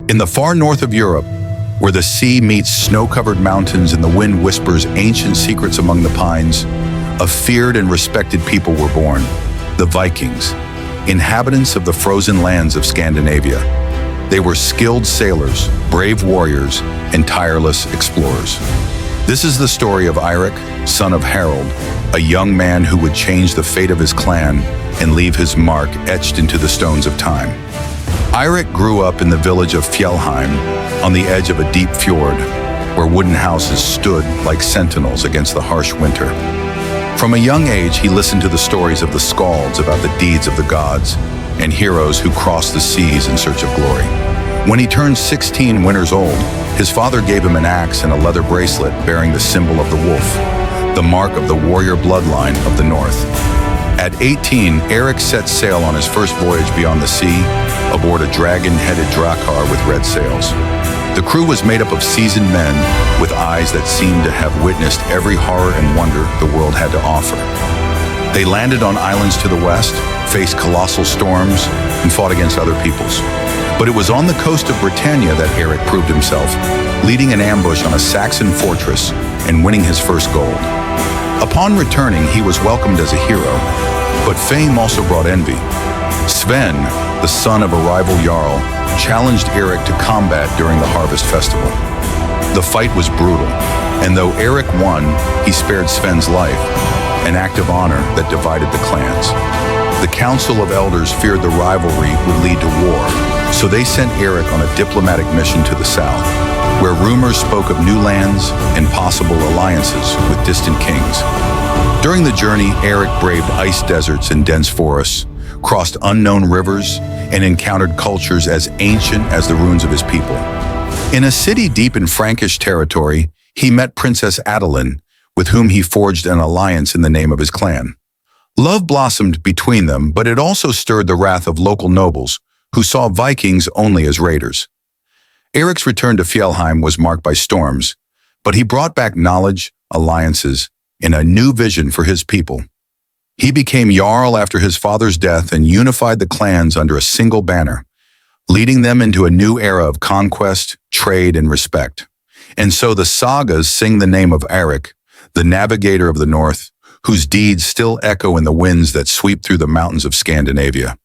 In the far north of Europe, where the sea meets snow-covered mountains and the wind whispers ancient secrets among the pines, a feared and respected people were born, the Vikings, inhabitants of the frozen lands of Scandinavia. They were skilled sailors, brave warriors, and tireless explorers. This is the story of Eirik, son of Harald, a young man who would change the fate of his clan and leave his mark etched into the stones of time. Eirik grew up in the village of Fjellheim, on the edge of a deep fjord, where wooden houses stood like sentinels against the harsh winter. From a young age, he listened to the stories of the Skalds about the deeds of the gods and heroes who crossed the seas in search of glory. When he turned 16 winters old, his father gave him an axe and a leather bracelet bearing the symbol of the wolf, the mark of the warrior bloodline of the North. At 18, Eirik set sail on his first voyage beyond the sea, aboard a dragon-headed drakkar with red sails. The crew was made up of seasoned men with eyes that seemed to have witnessed every horror and wonder the world had to offer. They landed on islands to the west, faced colossal storms, and fought against other peoples. But it was on the coast of Britannia that Eirik proved himself, leading an ambush on a Saxon fortress and winning his first gold. Upon returning, he was welcomed as a hero, but fame also brought envy. Sven, the son of a rival jarl, challenged Eirik to combat during the harvest festival. The fight was brutal, and though Eirik won, he spared Sven's life, an act of honor that divided the clans. The Council of Elders feared the rivalry would lead to war, so they sent Eirik on a diplomatic mission to the south, where rumors spoke of new lands and possible alliances with distant kings. During the journey, Eirik braved ice deserts and dense forests, crossed unknown rivers, and encountered cultures as ancient as the ruins of his people. In a city deep in Frankish territory, he met Princess Adeline, with whom he forged an alliance in the name of his clan. Love blossomed between them, but it also stirred the wrath of local nobles, who saw Vikings only as raiders. Eirik's return to Fjellheim was marked by storms, but he brought back knowledge, alliances, and a new vision for his people. He became Jarl after his father's death and unified the clans under a single banner, leading them into a new era of conquest, trade, and respect. And so the sagas sing the name of Eirik, the navigator of the North, whose deeds still echo in the winds that sweep through the mountains of Scandinavia.